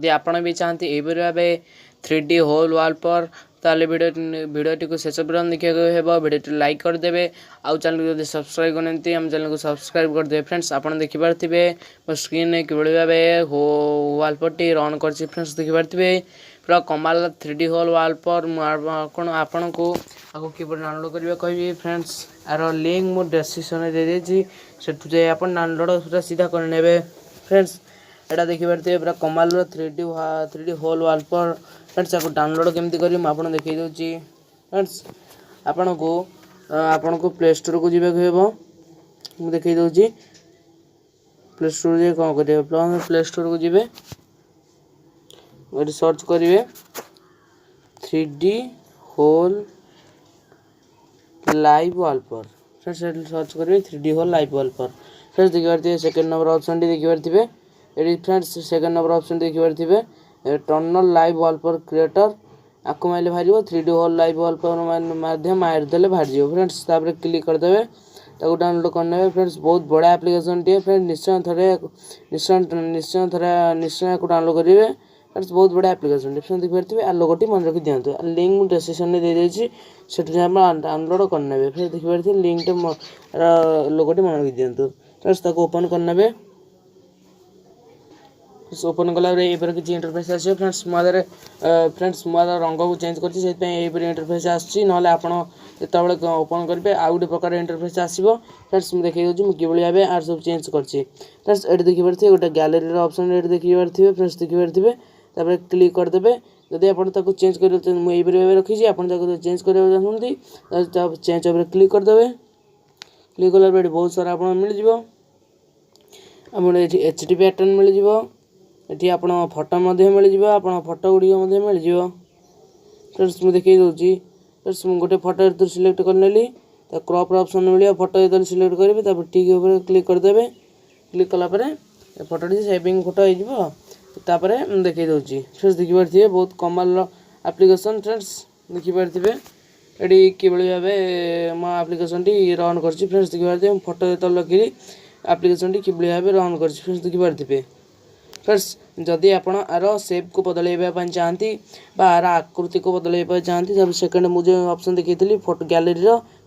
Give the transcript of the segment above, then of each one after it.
यदि आपण भी चाहती यहपरि भाव 3D होल वॉलपेपर ताले वीडियो को शेष पर्यंत देखा वीडियो लाइक करदे आउ चैनल को सब्सक्राइब करते आम चैनल को सब्सक्राइब करदे। फ्रेंड्स आप देखिपारे मो स्क्रीन कि भाव वॉलपेपर टी रन कर फ्रेंड्स देखिपारे पूरा कमाल 3D होल वॉलपेपर आपण को आगे कि डाउनलोड करेंगे कहि फ्रेंड्स यार लिंक मो डिस्क्रिप्शन दे देछि सेठु जाय आपण डाउनलोड पूरा सीधा कर नेबे। फ्रेंड्स एटा देखिपारे पूरा कमाल 3D होल वॉलपेपर फ्रेंड्स आपको डाउनलोड केमती करी मुझे देखई दूसरी। फ्रेंड्स आपन को प्ले स्टोर को जीवा मुझे देखई दूसरी प्ले स्टोर जे कौन करेंगे प्ले स्टोर को जीवे सर्च करेंगे 3D hole live wallpaper. Friends search करेंगे 3D hole live wallpaper. Friends देखिपारे सेकंड नंबर ऑप्शन टी देखिपारे ये फ्रेंड्स सेकंड नंबर ऑप्शन देखिपारे टर्नल लाइव वॉलपेपर क्रिएटर आपको मारे बाहर 3D होल लाइव वॉलपेपर माध्यम मारिदेले बाहर जाओ। फ्रेंड्स तापर क्लिक करदे ताको डाउनलोड करने। फ्रेंड्स बहुत बड़ा एप्लिकेशन टी फ्रेंड्स निश्चय को डाउनलोड करेंगे। फ्रेंड्स बहुत बड़ा एप्लिकेशन टी देखिए आ लोगोटी मन रखी दिखाँ लिंक डिस्क्रिप्शन में दे देछि सेठु डाउनलोड करने। फिर देखिए लिंक लोगोटी मन रखी दिखाँ फ्रेंड्स ताको ओपन करने। ओपन कला किसी इंटरफेस आसो। फ्रेंड्स मुझे रंग को चेंज कर इंटरफेस आसी ना आपत ओपन करेंगे आउ गोटे प्रकार इंटरफेस आसो। फ्रेंड्स मुझे देखिए मुझे भाव आर सब चेंज कर। फ्रेंड्स ये देखिए गोटे गैलरी ऑप्शन ये देखिए फ्रेंड्स देखिए क्लिक करदे जदि आप चेंज कर मुझे भाव रखी आप चेंज कर चेंज क्लिक करदे। क्लिक कला बहुत सारा आप मिल जाए HD पैटर्न मिल जाए ये आप फोटो मिल जाए आप फोटो गुड़िक मिल जाए। फ्रेंड्स मुझे देखिए दूसरी फ्रेंड्स गोटे फोटो सिलेक्ट कर नेली क्रॉप ऑप्शन मिले फोटो जो सिलेक्ट करेंगे ठीक क्लिक करदे। क्लिक कलापर फोटोटी सेविंग फोटो होपर देखिए दूसरी। फ्रेंड्स देखिपारे बहुत कमाल एप्लिकेशन। फ्रेंड्स देखिपारे ये कि भाव मो एप्लिकेशन टी रन कर। फ्रेंड्स देखिपारे फोटो जो लगे एप्लिकेशन टी कि भाव रन कर। फ्रेंड्स देखिपारे फ्रेंड्स जदि आपण आर सेप को बदलैया चाहती आर आकृति को बदलैया चाहती तब सेकेंड मुझे ऑप्शन देखी फोटो गैलरी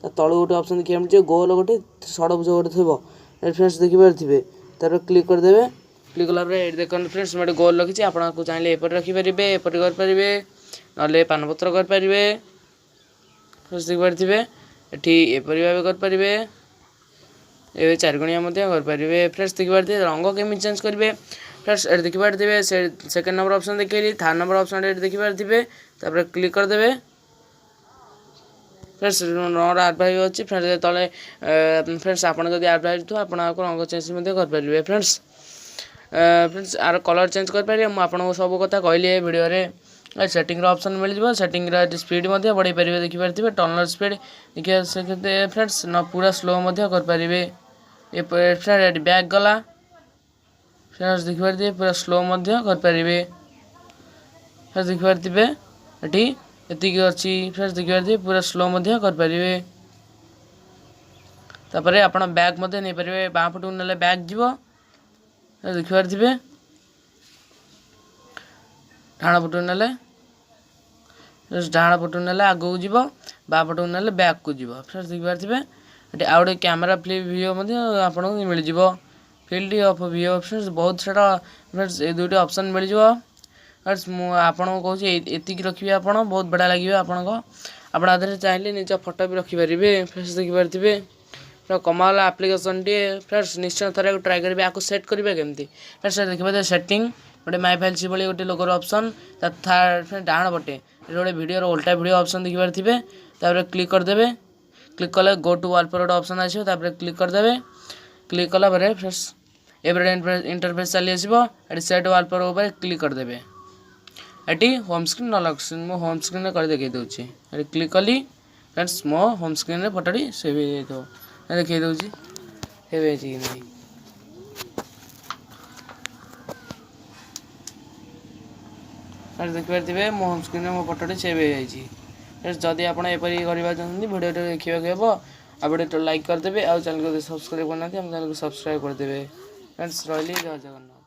तल गोटे ऑप्शन देखिए मिले गोल गोटे षडभुज गोटे थी। फ्रेंड्स देखिपारे तार क्लिक करदे। क्लिक कला देखते फ्रेंड्स मैं गोल रखी आपको चाहिए एपट रखिपारे एपट करेंगे ना पानपत्र करेंगे। फ्रेंड्स देखिपारे ये एपरी भाव करेंगे ये चारगुणिया करेंगे। फ्रेंड्स देखिपारे रंग केमी चेंज करेंगे। फ्रेंड्स ये देखिपारे सेकेंड नंबर ऑप्शन देखिए थर्ड नंबर ऑप्शन ये देखिपारे क्लिक करदे। फ्रेंड्स रंग आड भाई अच्छी फ्रेंड्स तले फ्रेंड्स आप आड भाई थो आप रंग चेंज करेंगे। Friends friends or colour change करेंगे मुझे सब कथा कहली वीडियो सेटिंग ऑप्शन मिल जाए सेटिंग स्पीड बढ़ाई पारे देखिपारे टर्नर स्पीड देखिए फ्रेंड्स न पूरा स्लो करेंगे। ये फ्रेंड बैक गला फ्रेंड्स देखिपारे पूरा स्लो करेंगे। फ्रेंड्स देखिपारे ये अच्छी फ्रेंड्स देखिपारे पूरा स्लो करेंगे। तापर आप बैक नहीं पारे बाँ पटू ना बैक जीव देखिपारे डाण पटू ना डाण पटू ना आगू जीव बाँ पटू ना बैक को जीव। फ्रेंड्स देखिपारे ये आउ गए कैमेरा फ्लिप व्यू आपको मिल जाए फील्ड ऑफ व्यू। फ्रेंड्स बहुत सारा फ्रेंड्स ये दुईट ऑप्शन मिल जाए। फ्रेंड्स मुझे कहूँ ये रखिए आप बहुत बढ़िया लगे आपरे चाहिए निज फोटो भी रखिपारे। फ्रेंड्स देखिपारे पूरा कमाल एप्लिकेशन टी। फ्रेंड्स निश्चय थोड़ा ट्राई करेंगे आपको सेट करेंगे केमती। फ्रेंड्स देखिए सेटिंग गोटे माई फाइल सी भाई गोटे लोगर ऑप्शन थर्ड डाण पटे गोटे वीडियो उल्टा वीडियो ऑप्शन देखिपारे क्लिक करदे। क्लिक कले गो टू वॉलपेपर ऑप्शन आसो क्लिक करदे। क्लिक कला फ्रेंड्स ये इंटरफेस चली आसो सेट वॉलपेपर क्लिक करदे। ये होम स्क्रीन न लग मो होम स्क्रीन कर देखी दूसरी ये क्लिक कली फ्रेंड्स मो होम स्क्रीन में फोटोटी सेव हो देखी दूसरी कि नहीं। देखिपारे मो होम स्क्रीन में मो फोटोटी सेव हो जाए। फ्रेंड्स जदि आप एपरी करवा चाहते वीडियो देखा आ वीडियो लाइक करदे आ चैनल को सब्सक्राइब करना चैनल को सब्सक्राइब करदे। फ्रेंड्स रही जय जगन्नाथ।